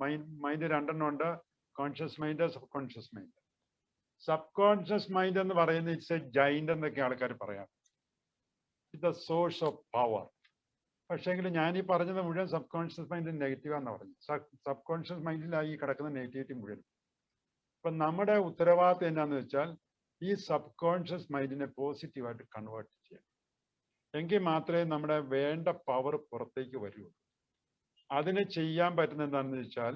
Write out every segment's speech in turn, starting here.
Mind രണ്ടെണ്ണം ഉണ്ട്, conscious mind, sub conscious mind. Sub conscious mind എന്ന് പറയുന്നത് ഇറ്റ്സ് എ ജൈന്റ് എന്നൊക്കെ ആൾക്കാർ പറയാം, it's the source of power. പക്ഷേങ്കിൽ ഞാൻ ഈ പറഞ്ഞത് മുഴുവൻ സബ് കോൺഷ്യസ് മൈൻഡ് നെഗറ്റീവാന്ന് പറഞ്ഞു. സബ് കോൺഷ്യസ് മൈൻഡിലായി കിടക്കുന്ന നെഗറ്റിവിറ്റി മുഴുവൻ. അപ്പൊ നമ്മുടെ ഉത്തരവാദിത്വം എന്നാന്ന് വെച്ചാൽ ഈ സബ് കോൺഷ്യസ് മൈൻഡിനെ പോസിറ്റീവായിട്ട് കൺവേർട്ട് ചെയ്യാം. എങ്കിൽ മാത്രമേ നമ്മുടെ വേണ്ട പവർ പുറത്തേക്ക് വരുള്ളൂ. അതിന് ചെയ്യാൻ പറ്റുന്ന എന്താണെന്ന് വെച്ചാൽ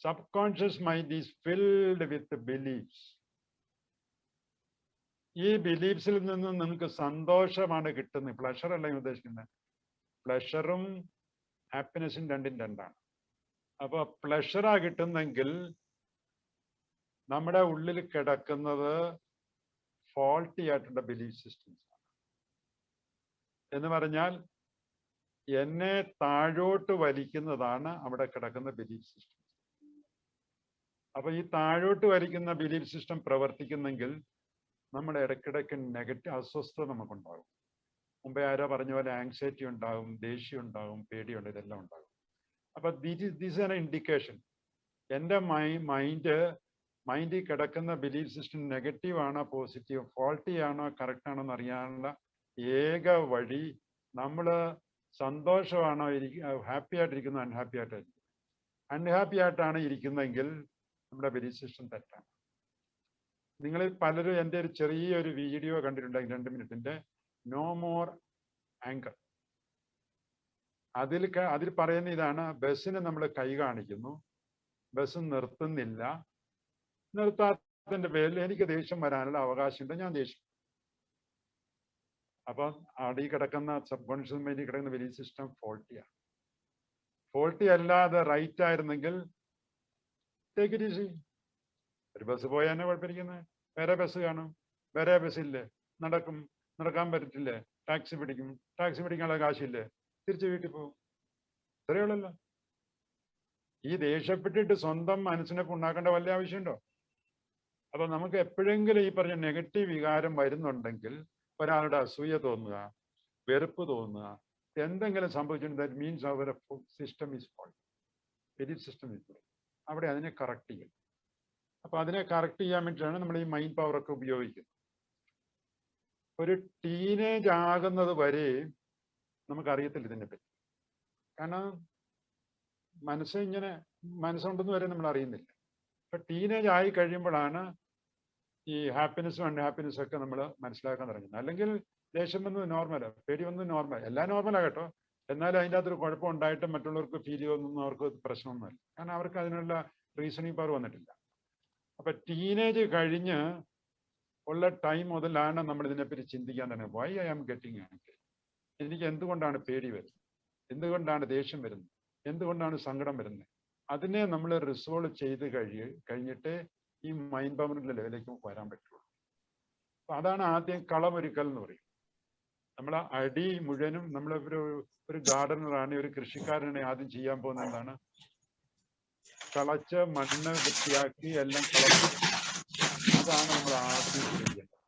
sub conscious mind is filled with beliefs. ഈ ബിലീഫ്സിൽ നിന്ന് നിങ്ങൾക്ക് സന്തോഷമാണ് കിട്ടുന്നത്, പ്ലഷർ അല്ല ഞാൻ ഉദ്ദേശിക്കുന്നത്. പ്ലഷറും ഹാപ്പിനെസ്സും രണ്ടും രണ്ടാണ്. അപ്പൊ പ്ലഷറാ കിട്ടുന്നെങ്കിൽ നമ്മുടെ ഉള്ളിൽ കിടക്കുന്നത് ഫോൾട്ടി ആയിട്ടുള്ള ബിലീഫ് സിസ്റ്റംസ് ആണ്. എന്ന് പറഞ്ഞാൽ എന്നെ താഴോട്ട് വലിക്കുന്നതാണ് അവിടെ കിടക്കുന്ന ബിലീഫ് സിസ്റ്റം. അപ്പൊ ഈ താഴോട്ട് വലിക്കുന്ന ബിലീഫ് സിസ്റ്റം പ്രവർത്തിക്കുന്നെങ്കിൽ നമ്മുടെ ഇടയ്ക്കിടയ്ക്ക് നെഗറ്റീവ് അസ്വസ്ഥത നമുക്കുണ്ടാകും. മുമ്പേ ആരോ പറഞ്ഞ പോലെ ആങ്സൈറ്റി ഉണ്ടാകും, ദേഷ്യം ഉണ്ടാകും, പേടിയുണ്ട്, ഇതെല്ലാം ഉണ്ടാകും. അപ്പൊ ദിസ് ആൻ ഇൻഡിക്കേഷൻ. എൻ്റെ മൈൻഡിൽ കിടക്കുന്ന ബിലീഫ് സിസ്റ്റം നെഗറ്റീവ് ആണോ പോസിറ്റീവ്, ഫോൾട്ടി ആണോ കറക്റ്റ് ആണോ എന്ന് അറിയാനുള്ള ഏക വഴി നമ്മൾ സന്തോഷമാണോ ഹാപ്പി ആയിട്ടിരിക്കുന്നു, അൺഹാപ്പി ആയിട്ടായിരിക്കും. അൺഹാപ്പി ആയിട്ടാണ് ഇരിക്കുന്നതെങ്കിൽ നമ്മുടെ ബിലീഫ് സിസ്റ്റം തെറ്റാണ്. നിങ്ങൾ പലരും എൻ്റെ ഒരു ചെറിയൊരു വീഡിയോ കണ്ടിട്ടുണ്ടെങ്കിൽ 2 മിനിറ്റിന്റെ നോ മോർ ആങ്കർ. അതിൽ പറയുന്ന ഇതാണ്, ബസ്സിന് നമ്മൾ കൈ കാണിക്കുന്നു, ബസ് നിർത്തുന്നില്ല, നിർത്താത്തതിന്റെ പേരിൽ എനിക്ക് ദേഷ്യം വരാനുള്ള അവകാശമുണ്ട്, ഞാൻ ദേഷ്യം. അപ്പൊ അവിടെ ഈ കിടക്കുന്ന സബ് കോൺഷ്യസ് മൈൻഡിൽ കിടക്കുന്ന ബിലീഫ് സിസ്റ്റം ഫോൾട്ടിയാണ്. ഫോൾട്ടി അല്ലാതെ റൈറ്റ് ആയിരുന്നെങ്കിൽ ടേക്ക് ഇറ്റ് ഈസി. ഒരു ബസ് പോയാൽ തന്നെ കുഴപ്പമിരിക്കുന്നത്, വേറെ ബസ് കാണും, വേറെ ബസ്സില്ലേ, നടക്കാൻ പറ്റത്തില്ലേ, ടാക്സി പിടിക്കാനുള്ള കാശില്ലേ, തിരിച്ച് വീട്ടിൽ പോകും. ഇത്രയേ ഉള്ളല്ലോ. ഈ ദേഷ്യപ്പെട്ടിട്ട് സ്വന്തം മനസ്സിനെ ഉണ്ടാക്കേണ്ട വല്ല ആവശ്യമുണ്ടോ? അപ്പൊ നമുക്ക് എപ്പോഴെങ്കിലും ഈ പറഞ്ഞ നെഗറ്റീവ് വികാരം വരുന്നുണ്ടെങ്കിൽ, ഒരാളുടെ അസൂയ തോന്നുക, വെറുപ്പ് തോന്നുക, എന്തെങ്കിലും സംഭവിച്ചിട്ടുണ്ട്, ദാറ്റ് മീൻസ് അവർ system is fault, belief system is fault. അവിടെ അതിനെ കറക്റ്റ് ചെയ്യും. അപ്പൊ അതിനെ കറക്റ്റ് ചെയ്യാൻ വേണ്ടിയിട്ടാണ് നമ്മൾ ഈ മൈൻഡ് പവർ ഒക്കെ ഉപയോഗിക്കുന്നത്. ഒരു ടീനേജ് ആകുന്നത് വരെ നമുക്കറിയത്തില്ല ഇതിനെപ്പറ്റി. കാരണം മനസ്സുണ്ടെന്ന് വരെ നമ്മൾ അറിയുന്നില്ല. ഇപ്പൊ ടീനേജ് ആയി കഴിയുമ്പോഴാണ് ഈ ഹാപ്പിനെസ്സും അൺഹാപ്പിനെസ്സും ഒക്കെ നമ്മൾ മനസ്സിലാക്കാൻ തുടങ്ങുന്നത്. അല്ലെങ്കിൽ ദേഷ്യം വന്നത് നോർമലാണ്, പേടി വന്നത് നോർമൽ, എല്ലാം നോർമലാണ് കേട്ടോ. എന്നാലും അതിൻ്റെ അകത്തൊരു കുഴപ്പം ഉണ്ടായിട്ടും മറ്റുള്ളവർക്ക് ഫീൽ ചെയ്യുന്നൊന്നും അവർക്ക് പ്രശ്നമൊന്നുമല്ല. കാരണം അവർക്ക് അതിനുള്ള റീസണിങ് പവർ വന്നിട്ടില്ല. അപ്പൊ ടീനേജ് കഴിഞ്ഞ് ഉള്ള ടൈം മുതലാണ് നമ്മൾ ഇതിനെപ്പറ്റി ചിന്തിക്കാൻ തന്നെ. Why I am getting angry, എനിക്ക് എന്തുകൊണ്ടാണ് പേടി വരുന്നത്, എന്തുകൊണ്ടാണ് ദേഷ്യം വരുന്നത്, എന്തുകൊണ്ടാണ് സങ്കടം വരുന്നത്. അതിനെ നമ്മൾ റിസോൾവ് ചെയ്ത് കഴിഞ്ഞിട്ട് ഈ മൈൻഡ് പവറിന്റെ ലെവലിലേക്ക് വരാൻ പറ്റുള്ളൂ. അപ്പൊ അതാണ് ആദ്യം കളമൊരുക്കൽ എന്ന് പറയും. നമ്മൾ അടി മുഴുവനും ഒരു ഗാർഡനറാണ്, ഒരു കൃഷിക്കാരനെ ആദ്യം ചെയ്യാൻ പോകുന്നത് എന്താണ്, കളച്ച് മണ്ണ് വൃത്തിയാക്കി എല്ലാം കളച്ച്. അതാണ് നമ്മൾ ആദ്യം ചെയ്യേണ്ടത്.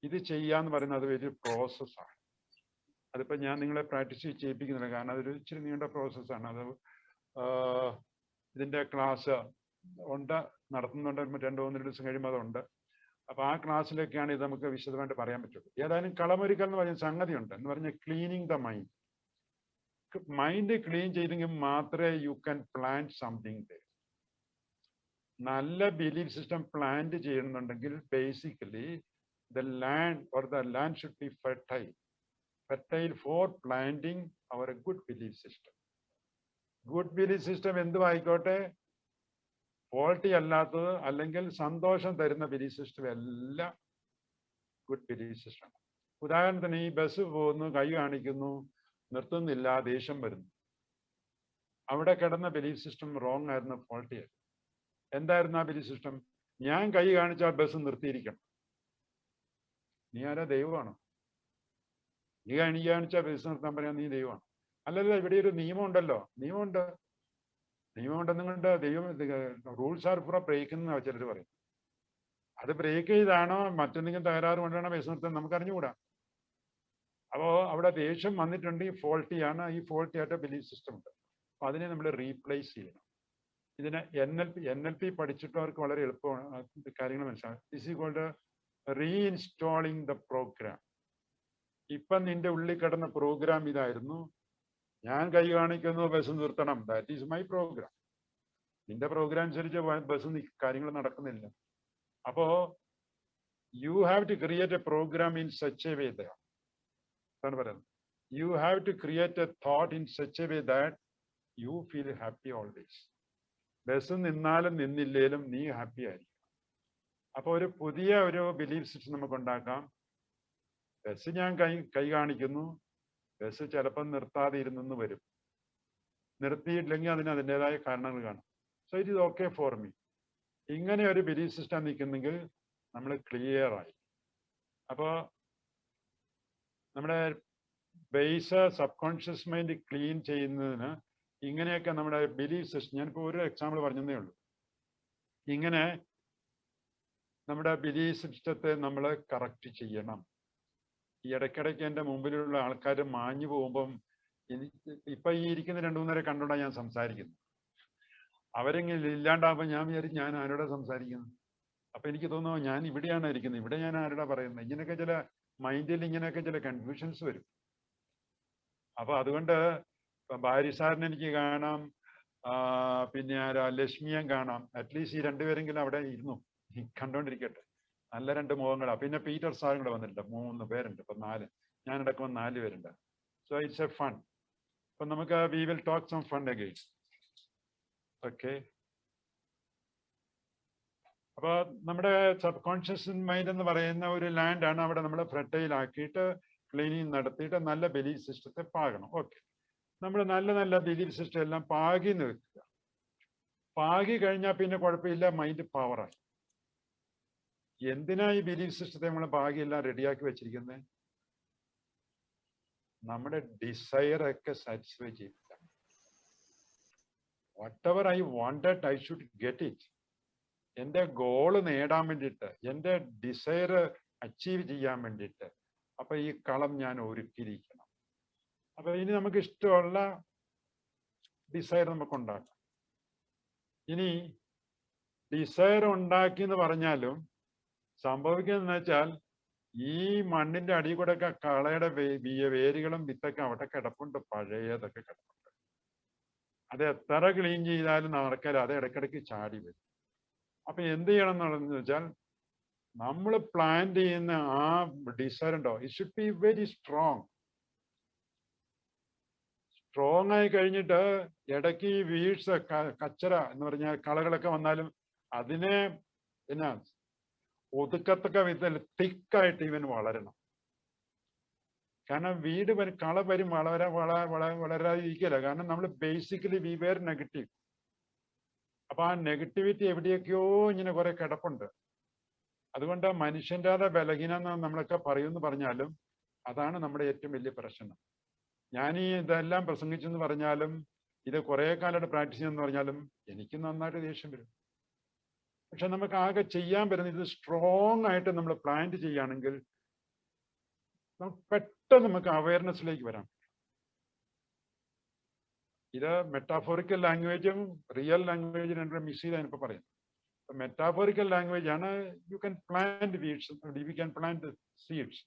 ഇത് ചെയ്യാന്ന് പറയുന്നത് അത് വലിയൊരു പ്രോസസ്സാണ്. അതിപ്പോ ഞാൻ നിങ്ങളെ പ്രാക്ടീസ് ചെയ്യിപ്പിക്കുന്നില്ല, കാരണം അതൊരു ഇച്ചിരി നീണ്ട പ്രോസസ്സാണ്. അത് ഇതിന്റെ ക്ലാസ് നടത്തുന്നുണ്ട്, 2-3 ദിവസം കഴിയുമ്പോൾ അതുണ്ട്. അപ്പൊ ആ ക്ലാസ്സിലൊക്കെയാണ് ഇത് നമുക്ക് വിശദമായിട്ട് പറയാൻ പറ്റുള്ളൂ. ഏതായാലും കളമൊരുക്കൽ എന്ന് പറയുന്ന സംഗതിയുണ്ട്, എന്ന് പറഞ്ഞാൽ cleaning the mind. Mind clean ചെയ്തെങ്കിൽ മാത്രമേ യു ക്യാൻ പ്ലാന്റ് സംതിങ്. നല്ല ബിലീഫ് സിസ്റ്റം പ്ലാന്റ് ചെയ്യുന്നുണ്ടെങ്കിൽ basically the land should be fertile for planting our good belief system. Good belief system എന്തും ആയിക്കോട്ടെ, ഫോൾട്ടി അല്ലാത്തത് അല്ലെങ്കിൽ സന്തോഷം തരുന്ന ബിലീഫ് സിസ്റ്റം എല്ലാം ഗുഡ് ബിലീഫ് സിസ്റ്റം. ഉദാഹരണത്തിന് ഈ ബസ് പോകുന്നു, കൈ കാണിക്കുന്നു, നിർത്തുന്നില്ല, ദേഷ്യം വരുന്നു. അവിടെ കിടന്ന ബിലീഫ് സിസ്റ്റം റോങ് ആയിരുന്നു, ഫോൾട്ടി ആയിരുന്നു. എന്തായിരുന്നു ആ ബിലീഫ് സിസ്റ്റം? ഞാൻ കൈ കാണിച്ചാൽ ബസ് നിർത്തിയിരിക്കണം. നീ ആരാ, ദൈവമാണോ? നീ കാണിച്ചാൽ ബസ് നിർത്താൻ പറയാൻ നീ ദൈവമാണ്? അല്ലല്ലോ, ഇവിടെ ഒരു നിയമം ഉണ്ടല്ലോ. നിയമമുണ്ടെന്നുകൊണ്ട് ദൈവം റൂൾസ് ആർ ഫോർ ബ്രേക്കെന്ന് ചിലർ പറയും. അത് ബ്രേക്ക് ചെയ്താണോ മറ്റെന്തെങ്കിലും തകരാറ് കൊണ്ടാണോ ബസ് നിർത്താൻ നമുക്ക് അറിഞ്ഞുകൂടാ. അപ്പോൾ അവിടെ ദേഷ്യം വന്നിട്ടുണ്ടെങ്കിൽ ഫോൾട്ടിയാണ്. ഈ ഫോൾട്ടി ആയിട്ട് ബിലീഫ് സിസ്റ്റം ഉണ്ട്. അതിനെ നമ്മൾ റീപ്ലേസ് ചെയ്യണം. ഇതിനെ NLP പഠിച്ചിട്ടവർക്ക് വളരെ എളുപ്പമാണ് കാര്യങ്ങൾ മനസ്സിലാവും. This is called reinstalling the program. ഇപ്പം നിന്റെ ഉള്ളിൽ കിടന്ന പ്രോഗ്രാം ഇതായിരുന്നു, ഞാൻ കൈ കാണിക്കുന്നു, ബസ് നിർത്തണം, ദാറ്റ് ഈസ് മൈ പ്രോഗ്രാം. നിന്റെ പ്രോഗ്രാം അനുസരിച്ച് ബസ് കാര്യങ്ങൾ നടക്കുന്നില്ല. അപ്പോ you have to create a program in such a way that പറയുന്നത്. You have to create a thought in such a way that you feel happy always. Bus നിന്നാലും നിന്നില്ലേലും നീ happy ആയിരിക്കും. അപ്പോൾ ഒരു പുതിയ ഒരു ബിലീഫ് സിസ്റ്റം നമുക്ക് ഉണ്ടാക്കാം. ബസ് ഞാൻ കൈ കാണിക്കുന്നു, ബസ് ചിലപ്പം നിർത്താതെ ഇരുന്നെന്ന് വരും, നിർത്തിയിട്ടില്ലെങ്കിൽ അതിന് അതിൻ്റെതായ കാരണങ്ങൾ കാണും. So it is okay for me. ഇങ്ങനെ ഒരു ബിലീഫ് സിസ്റ്റം നിൽക്കുന്നെങ്കിൽ നമ്മൾ ക്ലിയർ ആയി. അപ്പോൾ നമ്മുടെ base sub conscious mind clean ചെയ്യുന്നതിന് ഇങ്ങനെയൊക്കെ നമ്മുടെ ബിലീഫ് സിസ്റ്റം, ഞാനിപ്പോൾ ഒരു എക്സാമ്പിൾ പറഞ്ഞതേ ഉള്ളൂ. ഇങ്ങനെ നമ്മുടെ ബിലീഫ് സിസ്റ്റത്തെ നമ്മൾ കറക്റ്റ് ചെയ്യണം. ഈ ഇടയ്ക്കിടയ്ക്ക് എൻ്റെ മുമ്പിലുള്ള ആൾക്കാർ മാഞ്ഞു പോകുമ്പം ഇപ്പം ഈ ഇരിക്കുന്ന 2-3 നേരം കണ്ടോണ്ടാണ് ഞാൻ സംസാരിക്കുന്നത്. അവരെങ്കിലും ഇല്ലാണ്ടാകുമ്പോൾ ഞാൻ വിചാരിക്കും ഞാൻ ആരോടാ സംസാരിക്കുന്നത്. അപ്പം എനിക്ക് തോന്നുന്നു ഞാൻ ഇവിടെയാണ് ഇരിക്കുന്നത്, ഇവിടെ ഞാൻ ആരോടാ പറയുന്നത്. ഇങ്ങനെയൊക്കെ ചില മൈൻഡിൽ ഇങ്ങനെയൊക്കെ ചില കൺഫ്യൂഷൻസ് വരും. അപ്പോൾ അതുകൊണ്ട് ഭാര്യ സാറിന് എനിക്ക് കാണാം, പിന്നെ ആരാ ലക്ഷ്മിയെ കാണാം. അറ്റ്ലീസ്റ്റ് ഈ 2 പേരെങ്കിലും അവിടെ ഇരുന്നു കണ്ടോണ്ടിരിക്കട്ടെ. നല്ല 2 മുഖങ്ങളാണ്. പിന്നെ പീറ്റർ സാറും കൂടെ വന്നിട്ടുണ്ട്, 3 പേരുണ്ട്. ഇപ്പം 4, ഞാനടക്കം 4 പേരുണ്ട്. So it's a fun. അപ്പം നമുക്ക് we will talk some fun again. Okay. അപ്പോൾ നമ്മുടെ സബ് കോൺഷ്യസ് മൈൻഡ് എന്ന് പറയുന്ന ഒരു ലാൻഡാണ്. അവിടെ നമ്മൾ ഫെർട്ടൈൽ ആക്കിയിട്ട് ക്ലീനിങ് നടത്തിയിട്ട് നല്ല ബിലീഫ് സിസ്റ്റത്തെ പാകണം. ഓക്കെ, നമ്മൾ നല്ല ബിലീഫ് സിസ്റ്റം എല്ലാം പാകി നിൽക്കുക. പാകി കഴിഞ്ഞാൽ പിന്നെ കുഴപ്പമില്ല, മൈൻഡ് പവറായി. എന്തിനാ ഈ ബിലീഫ് സിസ്റ്റത്തെ നമ്മൾ ഭാഗ്യമെല്ലാം റെഡിയാക്കി വെച്ചിരിക്കുന്നത്? നമ്മുടെ ഡിസയർ ഒക്കെ സാറ്റിസ്ഫൈ ചെയ്യിപ്പിക്കാം. Whatever I wanted I should get it. എൻ്റെ ഗോള് നേടാൻ വേണ്ടിയിട്ട്, എൻ്റെ ഡിസയർ അച്ചീവ് ചെയ്യാൻ വേണ്ടിയിട്ട് അപ്പൊ ഈ കളം ഞാൻ ഒരുക്കിയിരിക്കണം. അപ്പൊ ഇനി നമുക്ക് ഇഷ്ടമുള്ള ഡിസയർ നമുക്ക് ഉണ്ടാക്കാം. ഇനി ഡിസയർ ഉണ്ടാക്കി എന്ന് പറഞ്ഞാലും സംഭവിക്കുന്നതെന്ന് വെച്ചാൽ ഈ മണ്ണിന്റെ അടി കൂടെ ഒക്കെ കളയുടെ വേരുകളും വിത്തൊക്കെ അവിടെ കിടപ്പുണ്ട്, പഴയതൊക്കെ കിടപ്പുണ്ട്. അത് എത്ര ക്ലീൻ ചെയ്താലും നടക്കാലും അത് ഇടയ്ക്കിടയ്ക്ക് ചാടി വരും. അപ്പൊ എന്ത് ചെയ്യണം എന്നുള്ളതെന്ന് വെച്ചാൽ നമ്മൾ പ്ലാൻ ചെയ്യുന്ന ആ ഡിസയർ ഉണ്ടോ, it should be very strong. Strong ആയി കഴിഞ്ഞിട്ട് ഇടയ്ക്ക് ഈ വീഴ്സ് കച്ചറ എന്ന് പറഞ്ഞാൽ കളകളൊക്കെ വന്നാലും അതിനെ എന്നാ ഒതുക്കത്തക്ക വിധത്തിൽ തിക്കായിട്ട് ഇവൻ വളരണം. കാരണം വീട് കള വരും വളരാതിരിക്കില്ല. കാരണം നമ്മൾ ബേസിക്കലി വി വെയർ നെഗറ്റീവ്. അപ്പൊ ആ നെഗറ്റിവിറ്റി എവിടെയൊക്കെയോ ഇങ്ങനെ കുറെ കിടപ്പുണ്ട്. അതുകൊണ്ട് മനുഷ്യൻ്റെ ബലഹീനം നമ്മളൊക്കെ പറയുമെന്ന് പറഞ്ഞാലും അതാണ് നമ്മുടെ ഏറ്റവും വലിയ പ്രശ്നം. ഞാൻ ഈ ഇതെല്ലാം പ്രസംഗിച്ചെന്ന് പറഞ്ഞാലും ഇത് കുറെ കാലമായിട്ട് പ്രാക്ടീസ് ചെയ്യുമെന്ന് പറഞ്ഞാലും എനിക്ക് നന്നായിട്ട് ദേഷ്യം വരും. പക്ഷെ നമുക്ക് ആകെ ചെയ്യാൻ പറ്റുന്ന ഇത് സ്ട്രോങ് ആയിട്ട് നമ്മൾ പ്ലാൻ ചെയ്യുകയാണെങ്കിൽ പെട്ടെന്ന് നമുക്ക് അവയർനെസ്സിലേക്ക് വരാം. ഇത് മെറ്റാഫോറിക്കൽ ലാംഗ്വേജും റിയൽ ലാംഗ്വേജും രണ്ടും മിക്സ് ചെയ്താണ് ഇപ്പൊ പറയുന്നത്. മെറ്റാഫോറിക്കൽ ലാംഗ്വേജ് ആണ് you can plant weeds, you can plant seeds.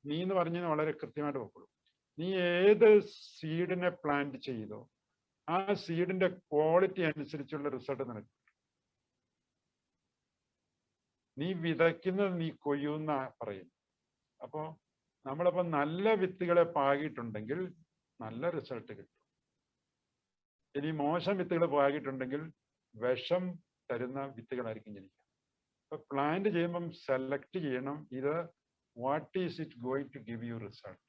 നീ എന്ന് പറഞ്ഞത് വളരെ കൃത്യമായിട്ട് നോക്കുള്ളൂ. നീ ഏത് സീഡിനെ പ്ലാന്റ് ചെയ്തോ ആ സീഡിന്റെ ക്വാളിറ്റി അനുസരിച്ചുള്ള റിസൾട്ട് നിനക്ക്. നീ വിതയ്ക്കുന്നത് നീ കൊയ്യുന്ന പറയുന്നു. അപ്പോൾ നമ്മളപ്പോൾ നല്ല വിത്തുകളെ പാകിയിട്ടുണ്ടെങ്കിൽ നല്ല റിസൾട്ട് കിട്ടും. ഇനി മോശം വിത്തുകൾ പാകിയിട്ടുണ്ടെങ്കിൽ വിഷം തരുന്ന വിത്തുകളായിരിക്കും ജനിക്കുക. അപ്പൊ പ്ലാന്റ് ചെയ്യുമ്പം സെലക്ട് ചെയ്യണം, ഇത് what is it going to give you result.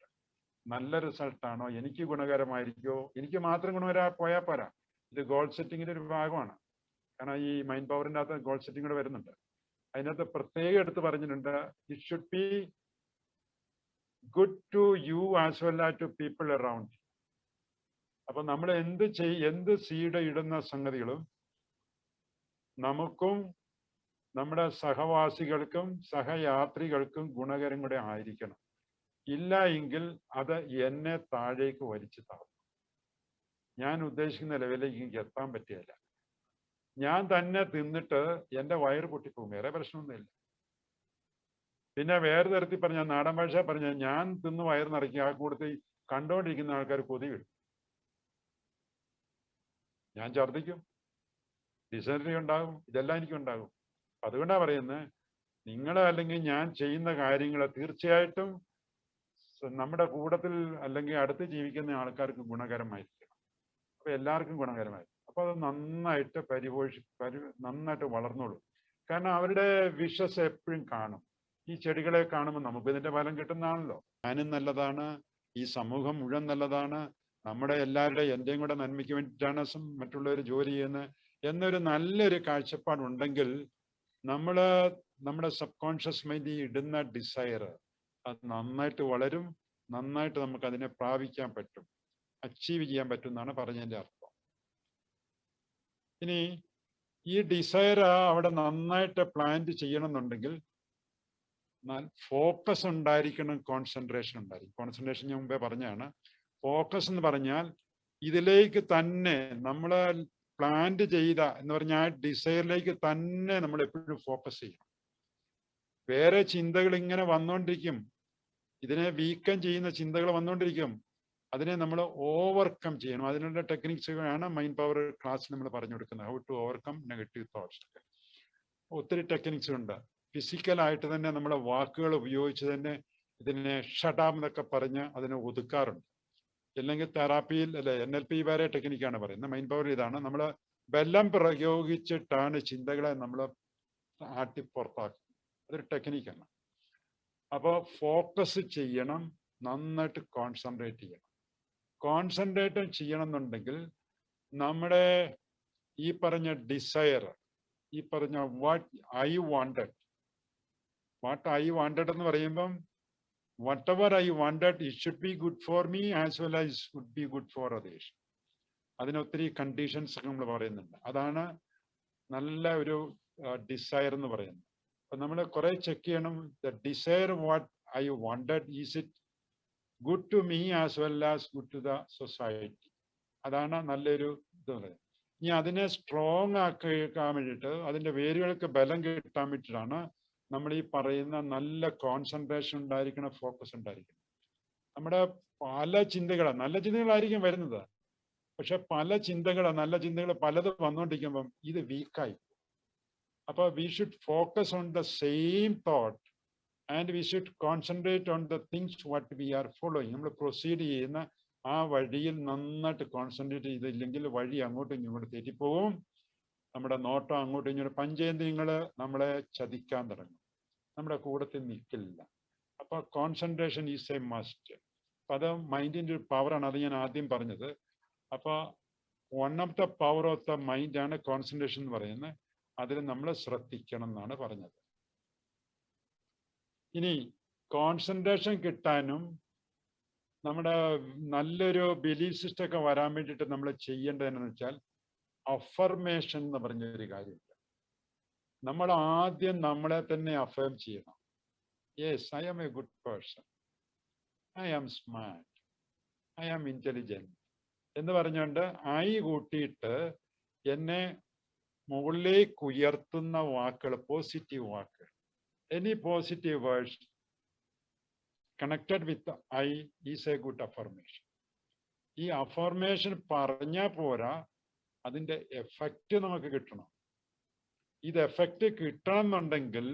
നല്ല റിസൾട്ടാണോ, എനിക്ക് ഗുണകരമായിരിക്കോ, എനിക്ക് മാത്രം ഗുണകരമായി പോയാൽ പോരാ. ഇത് ഗോൾ സെറ്റിങ്ങിന്റെ ഒരു ഭാഗമാണ്. കാരണം ഈ മൈൻഡ് പവറിൻ്റെ അകത്ത് ഗോൾ സെറ്റിംഗ് കൂടെ വരുന്നുണ്ട്. അതിനകത്ത് പ്രത്യേകം എടുത്ത് പറഞ്ഞിട്ടുണ്ട്, it should be good to you as well as to people around. അപ്പൊ നമ്മൾ എന്ത് സീഡ് ഇടുന്ന സംഗതികളും നമുക്കും നമ്മുടെ സഹവാസികൾക്കും സഹയാത്രികൾക്കും ഗുണകരം കൂടെ ആയിരിക്കണം. ഇല്ല എങ്കിൽ അത് എന്നെ താഴേക്ക് വലിച്ചു താഴ്ത്തും. ഞാൻ ഉദ്ദേശിക്കുന്ന ലെവലിലേക്ക് എനിക്ക് എത്താൻ പറ്റില്ല. ഞാൻ തന്നെ തിന്നിട്ട് എൻ്റെ വയറ് പൊട്ടിപ്പോകും, വേറെ പ്രശ്നമൊന്നുമില്ല. പിന്നെ വേറെ തരത്തിൽ പറഞ്ഞാൽ, നാടൻ ഭാഷ പറഞ്ഞാൽ, ഞാൻ തിന്ന് വയറ് നിറയ്ക്കുക, ആ കൂടത്തിൽ കണ്ടുകൊണ്ടിരിക്കുന്ന ആൾക്കാർ കൊതി വിടും, ഞാൻ ഛർദ്ദിക്കും, ഡിസെൻട്രി ഉണ്ടാകും, ഇതെല്ലാം എനിക്കുണ്ടാകും. അതുകൊണ്ടാണ് പറയുന്നത്, നിങ്ങൾ അല്ലെങ്കിൽ ഞാൻ ചെയ്യുന്ന കാര്യങ്ങൾ തീർച്ചയായിട്ടും നമ്മുടെ കൂട്ടത്തിൽ അല്ലെങ്കിൽ അടുത്ത് ജീവിക്കുന്ന ആൾക്കാർക്ക് ഗുണകരമായിരിക്കണം. അപ്പൊ എല്ലാവർക്കും ഗുണകരമായിരിക്കും. അപ്പൊ അത് നന്നായിട്ട് നന്നായിട്ട് വളർന്നോളൂ. കാരണം അവരുടെ വിഷസ് എപ്പോഴും കാണും. ഈ ചെടികളെ കാണുമ്പോൾ നമുക്ക് ഇതിന്റെ ഫലം കിട്ടുന്നതാണല്ലോ. ഞാനും നല്ലതാണ്, ഈ സമൂഹം മുഴുവൻ നല്ലതാണ്, നമ്മുടെ എല്ലാവരുടെയും എൻ്റെയും കൂടെ നന്മയ്ക്ക് വേണ്ടിയിട്ടാണ് മറ്റുള്ളവർ ജോലി ചെയ്യുന്നത് എന്നൊരു നല്ലൊരു കാഴ്ചപ്പാടുണ്ടെങ്കിൽ നമ്മുടെ സബ് കോൺഷ്യസ് മൈൻഡിൽ ഇടുന്ന ഡിസയർ അത് നന്നായിട്ട് വളരും, നന്നായിട്ട് നമുക്ക് അതിനെ പ്രാപിക്കാൻ പറ്റും, അച്ചീവ് ചെയ്യാൻ പറ്റും എന്നാണ് പറഞ്ഞതിൻ്റെ അർത്ഥം. ഇനി ഈ ഡിസയർ അവിടെ നന്നായിട്ട് പ്ലാന്റ് ചെയ്യണമെന്നുണ്ടെങ്കിൽ ഫോക്കസ് ഉണ്ടായിരിക്കണം, കോൺസെൻട്രേഷൻ ഉണ്ടായിരിക്കും. കോൺസെൻട്രേഷൻ ഞാൻ മുമ്പേ പറഞ്ഞാണ്. ഫോക്കസ് എന്ന് പറഞ്ഞാൽ ഇതിലേക്ക് തന്നെ നമ്മൾ പ്ലാന്റ് ചെയ്ത എന്ന് പറഞ്ഞാൽ ആ ഡിസയറിലേക്ക് തന്നെ നമ്മൾ എപ്പോഴും ഫോക്കസ് ചെയ്യണം. വേറെ ചിന്തകൾ ഇങ്ങനെ വന്നുകൊണ്ടിരിക്കും, ഇതിനെ വീക്കം ചെയ്യുന്ന ചിന്തകൾ വന്നുകൊണ്ടിരിക്കും. അതിനെ നമ്മൾ ഓവർകം ചെയ്യണം. അതിനുള്ള ടെക്നിക്സുകളാണ് മൈൻഡ് പവർ ക്ലാസ്സിൽ നമ്മൾ പറഞ്ഞു കൊടുക്കുന്നത്. How to overcome negative thoughts. ഒത്തിരി ടെക്നിക്സ് ഉണ്ട്. ഫിസിക്കലായിട്ട് തന്നെ നമ്മളെ വാക്കുകൾ ഉപയോഗിച്ച് തന്നെ ഇതിനെ ഷട്ടാം എന്നൊക്കെ പറഞ്ഞ് അതിനെ ഒതുക്കാറുണ്ട്. അല്ലെങ്കിൽ തെറാപ്പിയിൽ അല്ലെ NLP വേറെ ടെക്നിക്കാണ് പറയുന്നത്. മൈൻഡ് പവർ ഇതാണ്, നമ്മൾ ബലം പ്രയോഗിച്ചിട്ടാണ് ചിന്തകളെ നമ്മൾ ആട്ടിപ്പുറത്താക്കുന്നത്. അതൊരു ടെക്നിക്കാണ്. അപ്പോൾ ഫോക്കസ് ചെയ്യണം, നന്നായിട്ട് കോൺസെൻട്രേറ്റ് ചെയ്യണം. കോൺസെൻട്രേറ്റ് ചെയ്യണം എന്നുണ്ടെങ്കിൽ നമ്മുടെ ഈ പറഞ്ഞ ഡിസയർ, ഈ പറഞ്ഞ വാട്ട് ഐ വാണ്ടഡ് എന്ന് പറയുമ്പം whatever I wanted, it should be good for me as well as would be good for others. അതിന് ഒത്തിരി കണ്ടീഷൻസ് നമ്മൾ പറയുന്നുണ്ട്. അതാണ് നല്ല ഒരു ഡിസയർ എന്ന് പറയുന്നത്. അപ്പൊ നമ്മൾ കുറെ ചെക്ക് ചെയ്യണം. The desire what I wanted, is it good to me as well as good to the society. അതാണ് നല്ലൊരു ഇത് പറയുന്നത്. ഇനി അതിനെ സ്ട്രോങ് ആക്കാൻ വേണ്ടിയിട്ട്, അതിന്റെ വേരുകൾക്ക് ബലം കിട്ടാൻ വേണ്ടിയിട്ടാണ് നമ്മൾ ഈ പറയുന്ന നല്ല കോൺസെൻട്രേഷൻ ഉണ്ടായിരിക്കണം, ഫോക്കസ് ഉണ്ടായിരിക്കണം. നമ്മുടെ പല നല്ല ചിന്തകളായിരിക്കും വരുന്നത്, പക്ഷെ നല്ല ചിന്തകൾ പലത് വന്നുകൊണ്ടിരിക്കുമ്പം ഇത് വീക്കായി. അപ്പൊ we should focus on the same thought and we should concentrate on the things what we are following. നമ്മൾ പ്രൊസീഡ് ചെയ്യുന്ന ആ വഴിയിൽ നന്നായിട്ട് കോൺസെൻട്രേറ്റ് ചെയ്തില്ലെങ്കിൽ വഴി അങ്ങോട്ടും ഇങ്ങോട്ടും തെറ്റിപ്പോകും. നമ്മുടെ നോട്ടം അങ്ങോട്ടും ഇങ്ങോട്ടും പഞ്ചേന്ദ്രിയങ്ങൾ നമ്മളെ ചതിക്കാൻ തുടങ്ങും, നമ്മുടെ കൂടത്തിൽ നിൽക്കില്ല. അപ്പൊ കോൺസെൻട്രേഷൻ ഈസ് എ മസ്റ്റ്. അപ്പൊ അത് മൈൻഡിന്റെ ഒരു പവറാണ്, അത് ഞാൻ ആദ്യം പറഞ്ഞത്. അപ്പൊ one of the power of the മൈൻഡാണ് കോൺസെൻട്രേഷൻ എന്ന് പറയുന്നത്. അതിൽ നമ്മൾ ശ്രദ്ധിക്കണം എന്നാണ് പറഞ്ഞത്. ഇനി കോൺസെൻട്രേഷൻ കിട്ടാനും നമ്മുടെ നല്ലൊരു ബിലീഫ് സിസ്റ്റം ഒക്കെ വരാൻ വേണ്ടിയിട്ട് നമ്മൾ ചെയ്യേണ്ടതെന്ന് വെച്ചാൽ അഫർമേഷൻ എന്ന് പറഞ്ഞൊരു കാര്യമില്ല. നമ്മൾ ആദ്യം നമ്മളെ തന്നെ അഫേം ചെയ്യണം. Yes, I am a good person, I am smart, I am intelligent എന്ന് പറഞ്ഞുകൊണ്ട് ഐ കൂട്ടിയിട്ട് എന്നെ മുകളിലേക്ക് ഉയർത്തുന്ന വാക്കുകൾ, പോസിറ്റീവ് വാക്കുകൾ, any positive words connected with I is A good affirmation. ഈ അഫർമേഷൻ പറഞ്ഞാൽ പോരാ, അതിൻ്റെ എഫക്റ്റ് നമുക്ക് കിട്ടണം. ഇത് എഫക്റ്റ് കിട്ടണം എന്നുണ്ടെങ്കിൽ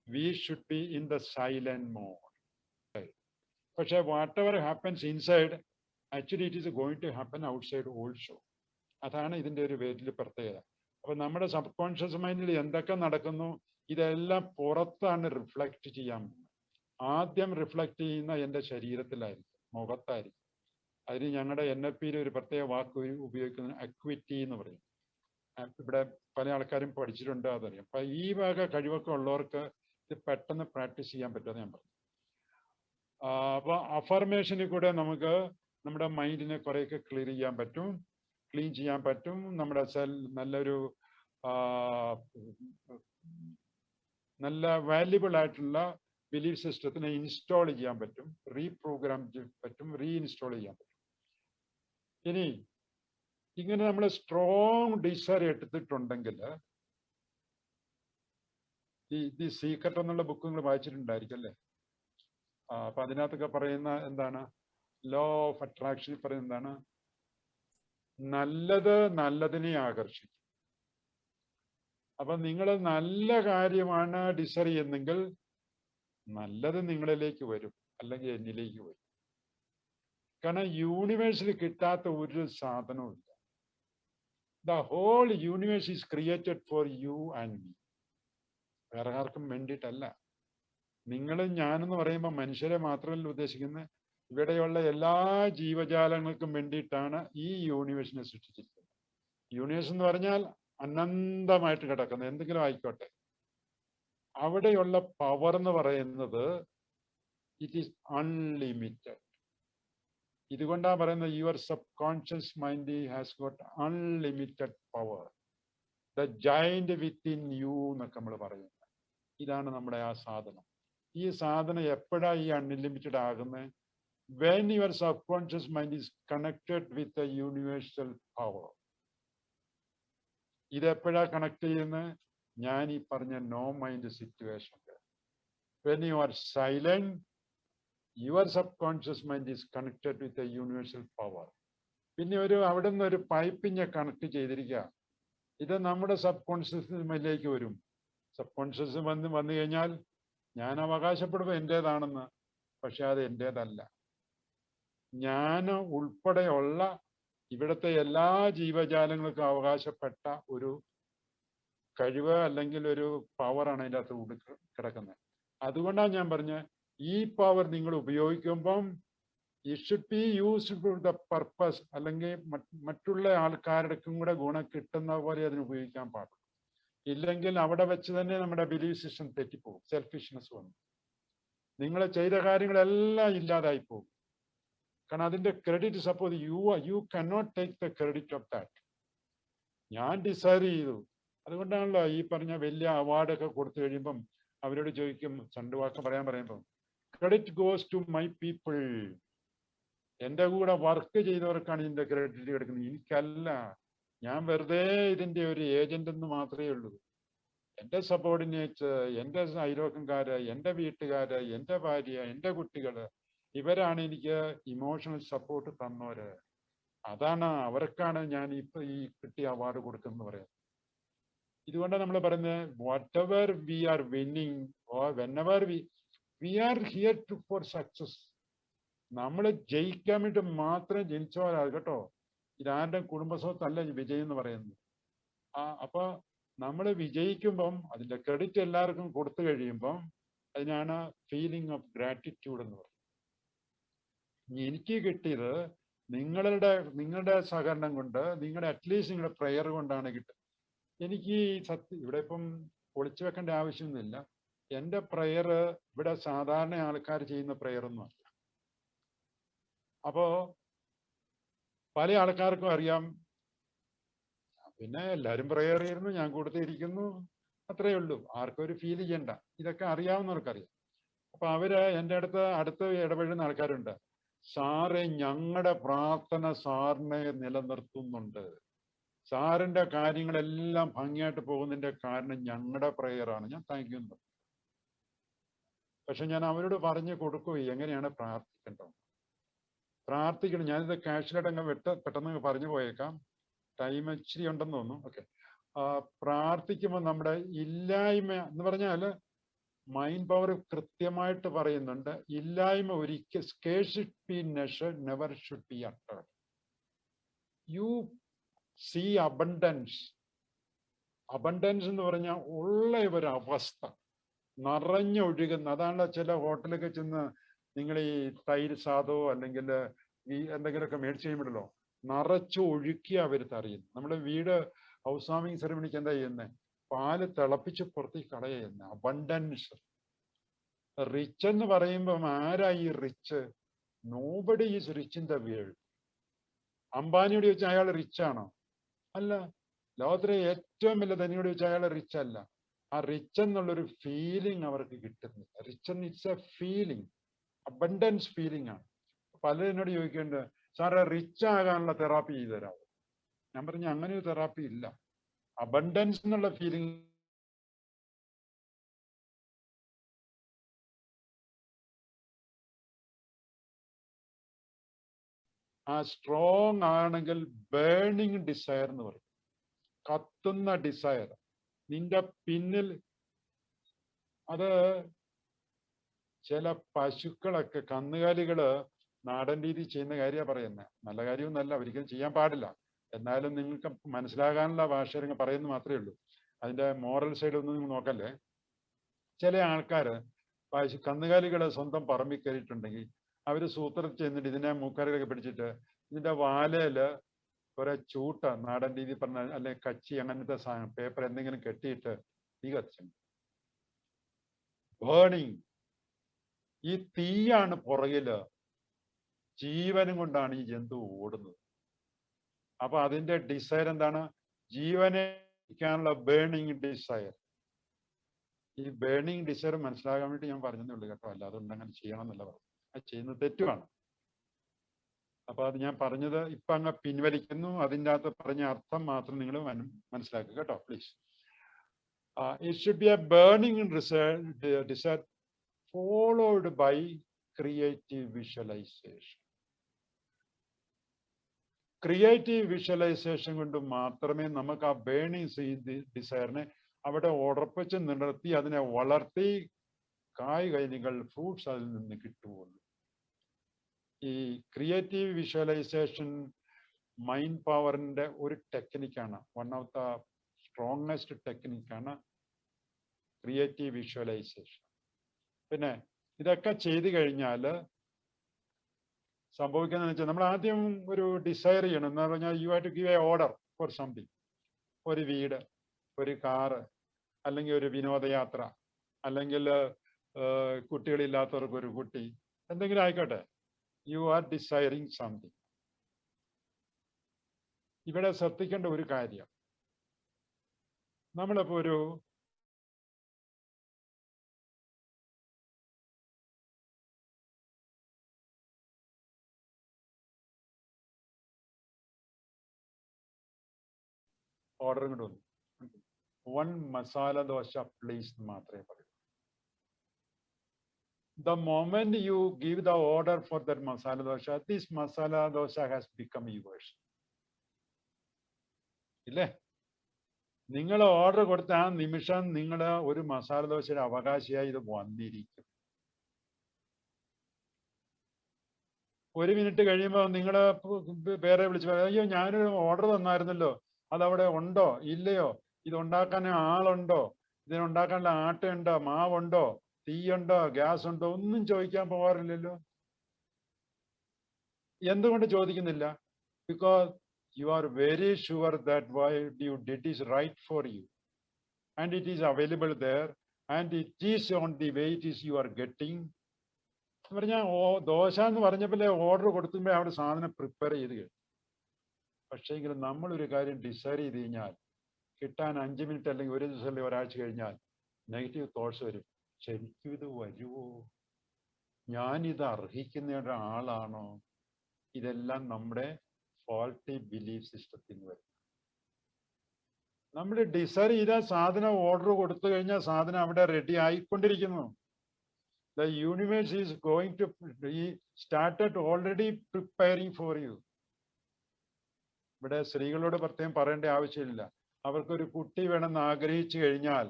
we should be in the silent mode. പക്ഷെ whatever happens inside, actually it is going to happen outside also. അതാണ് ഇതിൻ്റെ ഒരു വലിയ പ്രത്യേകത. അപ്പൊ നമ്മുടെ സബ് കോൺഷ്യസ് മൈൻഡിൽ എന്തൊക്കെ നടക്കുന്നു ഇതെല്ലാം പുറത്താണ് റിഫ്ലക്റ്റ് ചെയ്യാൻ. ആദ്യം റിഫ്ലക്റ്റ് ചെയ്യുന്ന എൻ്റെ ശരീരത്തിലായിരിക്കും, മുഖത്തായിരിക്കും. അതിന് ഞങ്ങളുടെ NLPയിൽ ഒരു പ്രത്യേക വാക്ക് ഉപയോഗിക്കുന്നത് അക്വിറ്റി എന്ന് പറയും. ഇവിടെ പല ആൾക്കാരും പഠിച്ചിട്ടുണ്ട്, അതറിയാം. അപ്പൊ ഈ വക കഴിവൊക്കെ ഉള്ളവർക്ക് ഇത് പെട്ടെന്ന് പ്രാക്ടീസ് ചെയ്യാൻ പറ്റുമെന്ന് ഞാൻ പറഞ്ഞു. അപ്പൊ അഫർമേഷനിൽ കൂടെ നമുക്ക് നമ്മുടെ മൈൻഡിനെ കുറേയൊക്കെ ക്ലീൻ ചെയ്യാൻ പറ്റും. നമ്മുടെ നല്ലൊരു നല്ല വാല്യുബിൾ ആയിട്ടുള്ള ബിലീഫ് സിസ്റ്റത്തിനെ ഇൻസ്റ്റാൾ ചെയ്യാൻ പറ്റും, റീപ്രോഗ്രാം പറ്റും, റീഇൻസ്റ്റാൾ ചെയ്യാൻ പറ്റും. ഇനി ഇങ്ങനെ നമ്മൾ സ്ട്രോങ് ഡിസയർ എടുത്തിട്ടുണ്ടെങ്കിൽ, ദി സീക്രട്ട് എന്നുള്ള ബുക്ക് നിങ്ങൾ വായിച്ചിട്ടുണ്ടായിരിക്കും അല്ലേ? അപ്പൊ അതിനകത്തൊക്കെ പറയുന്ന എന്താണ്, ലോ ഓഫ് അട്രാക്ഷൻ പറയുന്ന എന്താണ്, നല്ലത് നല്ലതിനെ ആകർഷിക്കും. അപ്പൊ നിങ്ങൾ നല്ല കാര്യമാണ് ഡിസയർ ചെയ്യുന്നെങ്കിൽ നല്ലത് നിങ്ങളിലേക്ക് വരും, അല്ലെങ്കിൽ എന്നിലേക്ക് വരും. കാരണം യൂണിവേഴ്സിൽ കിട്ടാത്ത ഒരു സാധനവും ഇല്ല. The whole universe is created for you and me. വേറെ ആർക്കും വേണ്ടിയിട്ടല്ല. നിങ്ങളും ഞാനെന്ന് പറയുമ്പോൾ മനുഷ്യരെ മാത്രമല്ല ഉദ്ദേശിക്കുന്നത്, ഇവിടെയുള്ള എല്ലാ ജീവജാലങ്ങൾക്കും വേണ്ടിയിട്ടാണ് ഈ യൂണിവേഴ്സിനെ സൃഷ്ടിച്ചിരിക്കുന്നത്. യൂണിവേഴ്സ് എന്ന് പറഞ്ഞാൽ അനന്തമായിട്ട് കിടക്കുന്നത് എന്തെങ്കിലും ആയിക്കോട്ടെ. അവിടെയുള്ള പവർ എന്ന് പറയുന്നത് ഇറ്റ് ഈസ് അൺലിമിറ്റഡ്. ഇതുകൊണ്ടാണ് പറയുന്നത് your subconscious mind has got unlimited power, the giant within you എന്നൊക്കെ നമ്മൾ പറയുന്നത്. ഇതാണ് നമ്മുടെ ആ സാധനം. ഈ സാധനം എപ്പോഴാണ് ഈ അൺലിമിറ്റഡ് ആകുന്നത്? When your subconscious mind is connected with a universal power. ഇതെപ്പോഴാ കണക്ട് ചെയ്യുന്നത്? ഞാൻ ഈ പറഞ്ഞ no mind situation. When you are silent, your subconscious mind is connected with a universal power. പിന്നെ അവിടെ നിന്ന് ഒരു പൈപ്പിനെ കണക്ട് ചെയ്തിരിക്കുക. ഇത് നമ്മുടെ സബ് കോൺഷ്യസ് മൈൻഡിലേക്ക് വരും. സബ് കോൺഷ്യസ് വന്നു കഴിഞ്ഞാൽ ഞാൻ അവകാശപ്പെടുമ്പോൾ എൻ്റേതാണെന്ന്, പക്ഷെ അത് എൻ്റേതല്ല. ഞാൻ ഉൾപ്പെടെയുള്ള ഇവിടുത്തെ എല്ലാ ജീവജാലങ്ങൾക്കും അവകാശപ്പെട്ട ഒരു കഴിവ് അല്ലെങ്കിൽ ഒരു പവറാണ് അതിൻ്റെ അകത്ത് കിടക്കുന്നത്. അതുകൊണ്ടാണ് ഞാൻ പറഞ്ഞത്, ഈ പവർ നിങ്ങൾ ഉപയോഗിക്കുമ്പം it should be used for the purpose, അല്ലെങ്കിൽ മറ്റുള്ള ആൾക്കാരുടെക്കും കൂടെ ഗുണം കിട്ടുന്ന പോലെ അതിന് ഉപയോഗിക്കാൻ പാടില്ല. ഇല്ലെങ്കിൽ അവിടെ വെച്ച് തന്നെ നമ്മുടെ ബിലീഫ് സിസ്റ്റം തെറ്റിപ്പോകും. സെൽഫിഷ്നെസ് വന്നു നിങ്ങൾ ചെയ്ത കാര്യങ്ങളെല്ലാം ഇല്ലാതായി പോകും. കാരണം അതിന്റെ credit suppose you cannot take the credit of that. ഞാൻ ഡിസൈഡ് ചെയ്തു. അതുകൊണ്ടാണല്ലോ ഈ പറഞ്ഞ വലിയ അവാർഡൊക്കെ കൊടുത്തു കഴിയുമ്പം അവരോട് ചോദിക്കും, രണ്ട് വാക്ക് പറയാൻ പറയുമ്പം, credit goes to my people. എൻ്റെ കൂടെ വർക്ക് ചെയ്തവർക്കാണ് ഇതിന്റെ ക്രെഡിറ്റ് കിടക്കുന്നത്, എനിക്കല്ല. ഞാൻ വെറുതെ ഇതിന്റെ ഒരു ഏജന്റ് എന്ന് മാത്രമേ ഉള്ളൂ. എൻ്റെ സബോർഡിനേറ്റ്സ്, എൻ്റെ അയൽവക്കംകാര്, എൻ്റെ വീട്ടുകാര്, എൻ്റെ ഭാര്യ, എൻ്റെ കുട്ടികള്, ഇവരാണ് എനിക്ക് ഇമോഷണൽ സപ്പോർട്ട് തന്നവര്. അതാണ്, അവർക്കാണ് ഞാൻ ഇപ്പൊ ഈ കിട്ടിയ അവാർഡ് കൊടുക്കുന്നത് പറയുന്നത്. ഇതുകൊണ്ടാണ് നമ്മൾ പറയുന്നത്, whatever we are winning or whenever we are here to for success. നമ്മൾ ജയിക്കാൻ വേണ്ടി മാത്രം ജനിച്ചവരാ കേട്ടോ. ഇതാരുടെ കുടുംബസ്വത്തല്ല വിജയം എന്ന് പറയുന്നത്. അപ്പൊ നമ്മൾ വിജയിക്കുമ്പം അതിന്റെ ക്രെഡിറ്റ് എല്ലാവർക്കും കൊടുത്തു കഴിയുമ്പം അതിനാണ് ഫീലിംഗ് ഓഫ് ഗ്രാറ്റിറ്റ്യൂഡ് എന്ന് പറയുന്നത്. എനിക്ക് കിട്ടിയത് നിങ്ങളുടെ സഹകരണം കൊണ്ട്, നിങ്ങളുടെ അറ്റ്ലീസ്റ്റ് നിങ്ങളുടെ പ്രെയർ കൊണ്ടാണ് കിട്ടുന്നത്. എനിക്ക് ഇവിടെ ഇപ്പം ഒളിച്ചു വെക്കേണ്ട ആവശ്യമൊന്നുമില്ല. എൻ്റെ പ്രെയർ ഇവിടെ സാധാരണ ആൾക്കാർ ചെയ്യുന്ന പ്രെയറൊന്നുമല്ല. അപ്പോ പല ആൾക്കാർക്കും അറിയാം, പിന്നെ എല്ലാവരും പ്രെയർ ചെയ്യുന്നു, ഞാൻ കൊടുത്തിരിക്കുന്നു, അത്രയേ ഉള്ളൂ. ആർക്കും ഒരു ഫീൽ ചെയ്യണ്ട. ഇതൊക്കെ അറിയാവുന്നവർക്കറിയാം. അപ്പൊ അവര് എൻ്റെ അടുത്ത് ഇടപെടുന്ന ആൾക്കാരുണ്ട്. സാറെ, ഞങ്ങളുടെ പ്രാർത്ഥന സാറിനെ നിലനിർത്തുന്നുണ്ട്. സാറിന്റെ കാര്യങ്ങളെല്ലാം ഭംഗിയായിട്ട് പോകുന്നതിന്റെ കാരണം ഞങ്ങളുടെ പ്രെയറാണ്. ഞാൻ താങ്ക് യു. പക്ഷെ ഞാൻ അവരോട് പറഞ്ഞു കൊടുക്കുകയും എങ്ങനെയാണ് പ്രാർത്ഥിക്കേണ്ടത്. പ്രാർത്ഥിക്കണം. ഞാനിത് കാഷ്വലായിട്ട് അങ്ങ് പെട്ടെന്ന് പറഞ്ഞു പോയേക്കാം, ടൈം ഇച്ചിരി ഉണ്ടെന്ന് തോന്നുന്നു. ഓക്കെ. പ്രാർത്ഥിക്കുമ്പോൾ നമ്മുടെ ഇല്ലായ്മ എന്ന് പറഞ്ഞാൽ മൈൻഡ് പവർ കൃത്യമായിട്ട് പറയുന്നുണ്ട്, ഇല്ലായ്മ ഒരിക്കൽ scarcity never should be uttered. You see abundance. Abundance എന്ന് പറഞ്ഞാൽ ഉള്ള ഒരു അവസ്ഥ, നിറഞ്ഞൊഴുകുന്ന. അതാണ് ചില ഹോട്ടലൊക്കെ ചെന്ന് നിങ്ങൾ ഈ തൈര് സാധോ അല്ലെങ്കിൽ ഈ എന്തെങ്കിലുമൊക്കെ മേടിച്ച് കഴിയുമ്പോഴല്ലോ നിറച്ചു ഒഴുക്കി അവർ തറിയുന്നു. നമ്മുടെ വീട് ഹൗസ് വാമിങ് സെറമണിക്ക് എന്താ ചെയ്യുന്നത്? പാല് തിളപ്പിച്ച് പുറത്തേക്ക് കളയുന്നത്. അബണ്ടൻസ്. റിച്ച് എന്ന് പറയുമ്പം ആരാ ഈ rich? Nobody is rich in the world. അംബാനിയോട് ചോദിച്ചാൽ അയാൾ റിച്ച് ആണോ? അല്ല. ലോകത്തിലെ ഏറ്റവും വലിയ ധനിയോട് ചോദിച്ചാൽ അയാൾ റിച്ച് അല്ല. ആ റിച്ച് എന്നുള്ളൊരു ഫീലിംഗ് അവർക്ക് കിട്ടുന്നില്ല. റിച്ച് എന്ന് it's A feeling, abundance feeling ആണ്. പലരും എന്നോട് ചോദിക്കേണ്ടത്, സാറേ റിച്ച് ആകാനുള്ള തെറാപ്പി ചെയ്തു തരാമോ? ഞാൻ പറഞ്ഞു അങ്ങനെ ഒരു തെറാപ്പി ഇല്ല. അബണ്ടൻസ് എന്നുള്ള ഫീലിംഗ് ആ സ്ട്രോങ് ആണെങ്കിൽ ബേണിംഗ് ഡിസയർ എന്ന് പറയും, കത്തുന്ന ഡിസയർ നിന്റെ പിന്നിൽ. അത് ചില പശുക്കളൊക്കെ, കന്നുകാലികള് നാടൻ രീതി ചെയ്യുന്ന കാര്യമാണ് പറയുന്നത്. നല്ല കാര്യമൊന്നുമല്ല, ഒരിക്കലും ചെയ്യാൻ പാടില്ല. എന്നാലും നിങ്ങൾക്ക് മനസ്സിലാകാനുള്ള ഭാഷ പറയുന്നത് മാത്രമേ ഉള്ളൂ. അതിന്റെ മോറൽ സൈഡ് ഒന്നും നിങ്ങൾ നോക്കല്ലേ. ചില ആൾക്കാര് കന്നുകാലികളെ സ്വന്തം പറമ്പിൽ കയറിയിട്ടുണ്ടെങ്കിൽ അവര് സൂത്രത്തിൽ ചെന്നിട്ട് ഇതിനെ മൂക്കാലുകളൊക്കെ പിടിച്ചിട്ട് ഇതിന്റെ വാലയില് കുറെ ചൂട്ട, നാടൻ രീതി പറഞ്ഞ അല്ലെ കച്ചി, അങ്ങനത്തെ സാധനം പേപ്പർ എന്തെങ്കിലും കെട്ടിയിട്ട് തീ കത്തിച്ചു. ബേണിങ്. ഈ തീയാണ് പുറകില്, ജീവനും കൊണ്ടാണ് ഈ ജന്തു ഓടുന്നത്. അപ്പൊ അതിന്റെ ഡിസയർ എന്താണ്? ജീവനെ ബേണിങ് ഡിസയർ. ഈ ബേണിങ് ഡിസയർ മനസ്സിലാകാൻ വേണ്ടി ഞാൻ പറഞ്ഞതേ ഉള്ളൂ കേട്ടോ, അല്ലാതെ അങ്ങനെ ചെയ്യണം എന്നല്ല പറഞ്ഞു. അത് ചെയ്യുന്നത് തെറ്റുമാണ്. അപ്പൊ അത് ഞാൻ പറഞ്ഞത് ഇപ്പൊ അങ്ങ് പിൻവലിക്കുന്നു. അതിൻ്റെ അകത്ത് പറഞ്ഞ അർത്ഥം മാത്രം നിങ്ങൾ മനസ്സിലാക്കുക കേട്ടോ, please. It should be a burning desire followed by creative visualization. Creative visualisation കൊണ്ട് മാത്രമേ നമുക്ക് ആ ബേണിംഗ് ഡിസയറിനെ അവിടെ ഉറപ്പിച്ച് നിർത്തി അതിനെ വളർത്തി കായ്കനികൾ, ഫ്രൂട്ട്സ് അതിൽ നിന്ന് കിട്ടുകയുള്ളൂ. ഈ ക്രിയേറ്റീവ് വിഷ്വലൈസേഷൻ മൈൻഡ് പവറിന്റെ ഒരു ടെക്നിക്കാണ്. വൺ ഓഫ് ദ സ്ട്രോങ്സ്റ്റ് ടെക്നിക്കാണ് ക്രിയേറ്റീവ് വിഷ്വലൈസേഷൻ. പിന്നെ ഇതൊക്കെ ചെയ്തു കഴിഞ്ഞാൽ സംഭവിക്കുന്നതെന്ന് വെച്ചാൽ, നമ്മൾ ആദ്യം ഒരു ഡിസയർ ചെയ്യണം. എന്ന് പറഞ്ഞാൽ you have to give a order for something. ഒരു വീട്, ഒരു കാറ്, അല്ലെങ്കിൽ ഒരു വിനോദയാത്ര, അല്ലെങ്കിൽ കുട്ടികളില്ലാത്തവർക്ക് ഒരു കുട്ടി, എന്തെങ്കിലും ആയിക്കോട്ടെ. You are desiring something. ഇവിടെ ശ്രദ്ധിക്കേണ്ട ഒരു കാര്യം, നമ്മളിപ്പോ ഒരു ഓർഡർ കൊണ്ട് വന്നു, 1 മസാല ദോശ പ്ലീസ് മാത്രമേ പറയൂ. The moment you give the order for that masala dosha, this masala dosha has become yours. ഇല്ലേ? നിങ്ങൾ ഓർഡർ കൊടുത്ത ആ നിമിഷം നിങ്ങൾ ഒരു മസാല ദോശയുടെ അവകാശിയായി ഇത് വന്നിരിക്കും. ഒരു മിനിറ്റ് കഴിയുമ്പോൾ നിങ്ങൾ വേറെ വിളിച്ചു പറയും, അയ്യോ ഞാനൊരു ഓർഡർ തന്നായിരുന്നല്ലോ, അതവിടെ ഉണ്ടോ ഇല്ലയോ, ഇത് ഉണ്ടാക്കാൻ ആളുണ്ടോ, ഇതിനുണ്ടാക്കാനുള്ള ആട്ടയുണ്ടോ, മാവുണ്ടോ, തീയുണ്ടോ, ഗ്യാസ് ഉണ്ടോ, ഒന്നും ചോദിക്കാൻ പോകാറില്ലല്ലോ. എന്തുകൊണ്ട് ചോദിക്കുന്നില്ല? Because you are very sure that what you did is right for you, and it is available there, and it is on the way it is you are getting. പറഞ്ഞാൽ ദോശ എന്ന് പറഞ്ഞപ്പോഴേ ഓർഡർ കൊടുക്കുമ്പോൾ അവിടെ സാധനം പ്രിപ്പയർ ചെയ്ത് കഴിയും. പക്ഷേ എങ്കിലും നമ്മളൊരു കാര്യം ഡിസൈഡ് ചെയ്ത് കഴിഞ്ഞാൽ കിട്ടാൻ 5 മിനിറ്റ് അല്ലെങ്കിൽ ഒരു ദിവസം അല്ലെങ്കിൽ ഒരാഴ്ച കഴിഞ്ഞാൽ നെഗറ്റീവ് തോട്ട്സ് വരും. ശരിക്കും ഇത് വരുമോ? ഞാനിത് അർഹിക്കുന്ന ഒരാളാണോ? ഇതെല്ലാം നമ്മുടെ ഫോൾട്ടി ബിലീഫ് സിസ്റ്റത്തിൽ വരും. നമ്മൾ ഡിസൈർ ചെയ്ത സാധനം ഓർഡർ കൊടുത്തു കഴിഞ്ഞാൽ സാധനം അവിടെ ready ആയിക്കൊണ്ടിരിക്കുന്നു. The universe is going to be started already preparing for you. ഇവിടെ സ്ത്രീകളോട് പ്രത്യേകം പറയേണ്ട ആവശ്യമില്ല. അവർക്കൊരു കുട്ടി വേണമെന്ന് ആഗ്രഹിച്ചു കഴിഞ്ഞാൽ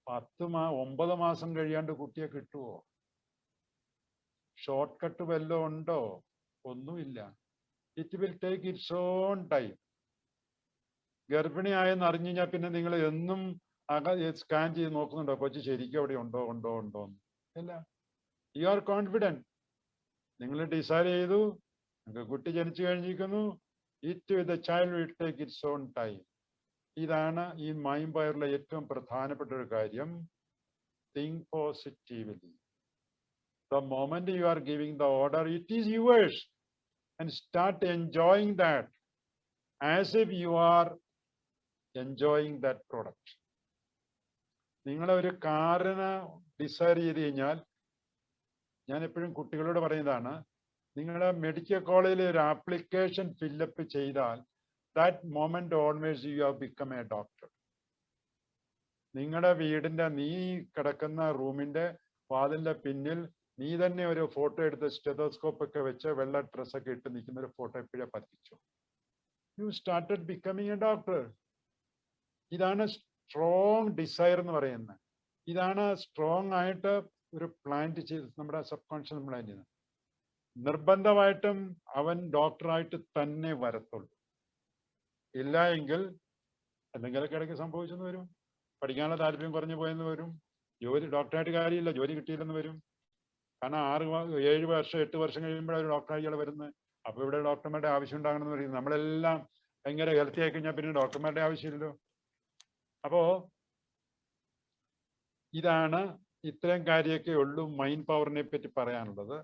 9 മാസം കഴിയാണ്ട് കുട്ടിയെ കിട്ടുമോ? ഷോർട്ട് കട്ട് വല്ലതും ഉണ്ടോ? ഒന്നുമില്ല. It will take its own time. ഗർഭിണിയായെന്ന് അറിഞ്ഞു കഴിഞ്ഞാൽ പിന്നെ നിങ്ങൾ എന്നും സ്കാൻ ചെയ്ത് നോക്കുന്നുണ്ടോ കൊച്ചു ശരിക്കും അവിടെ ഉണ്ടോ ഉണ്ടോ ഉണ്ടോ എന്ന്? ഇല്ല. You are confident. നിങ്ങൾ ഡിസൈഡ് ചെയ്തു, നിങ്ങൾക്ക് കുട്ടി ജനിച്ചു കഴിഞ്ഞിരിക്കുന്നു. the child will take its own time. ഇതാണ് ഈ മൈൻഡ് പവറിലെ ഏറ്റവും പ്രധാനപ്പെട്ട ഒരു കാര്യം. Think positively. The moment you are giving the order, it is yours, and start enjoying that as if you are enjoying that product. നിങ്ങളെ ഒരു കാറിന് Desire ചെയ്ത് കഴിഞ്ഞാൽ, ഞാൻ എപ്പോഴും കുട്ടികളോട് പറയുന്നതാണ്, നിങ്ങളുടെ മെഡിക്കൽ കോളേജിൽ ഒരു ആപ്ലിക്കേഷൻ ഫില്ലപ്പ് ചെയ്താൽ that moment always you have become A doctor. നിങ്ങളുടെ വീടിന്റെ നീ കിടക്കുന്ന റൂമിന്റെ വാതിലിന്റെ പിന്നിൽ നീ തന്നെ ഒരു ഫോട്ടോ എടുത്ത് സ്റ്റെതോസ്കോപ്പ് ഒക്കെ വെച്ച് വെള്ള ഡ്രസ്സൊക്കെ ഇട്ട് നിൽക്കുന്ന ഒരു ഫോട്ടോ എപ്പോഴും പതിപ്പിച്ചു. You started becoming a doctor. ഇതാണ് സ്ട്രോങ് ഡിസയർ എന്ന് പറയുന്നത്. ഇതാണ് സ്ട്രോങ് ആയിട്ട് ഒരു പ്ലാന്റ് ചെയ്ത് നമ്മുടെ സബ് കോൺഷ്യസ് പ്ലാന്റ് ചെയ്യുന്നത്. നിർബന്ധമായിട്ടും അവൻ ഡോക്ടറായിട്ട് തന്നെ വരത്തുള്ളൂ. ഇല്ല എങ്കിൽ എന്തെങ്കിലുമൊക്കെ ഇടയ്ക്ക് സംഭവിച്ചെന്ന് വരും, പഠിക്കാനുള്ള താല്പര്യം കുറഞ്ഞു പോയെന്ന് വരും, ജോലി ഡോക്ടറായിട്ട് കാര്യമില്ല, ജോലി കിട്ടിയില്ലെന്ന് വരും. കാരണം 7 വർഷം 8 വർഷം കഴിയുമ്പോഴാണ് ഒരു ഡോക്ടറായികൾ വരുന്നത്. അപ്പോൾ ഇവിടെ ഡോക്ടർമാരുടെ ആവശ്യം ഉണ്ടാകണമെന്ന് പറയുന്നത്. നമ്മളെല്ലാം ഭയങ്കര ഹെൽത്തി ആയി കഴിഞ്ഞാൽ പിന്നെ ഡോക്ടർമാരുടെ ആവശ്യമില്ലല്ലോ. അപ്പോ ഇതാണ്, ഇത്രയും കാര്യമൊക്കെ ഉള്ളൂ മൈൻഡ് പവറിനെ പറ്റി പറയാനുള്ളത്.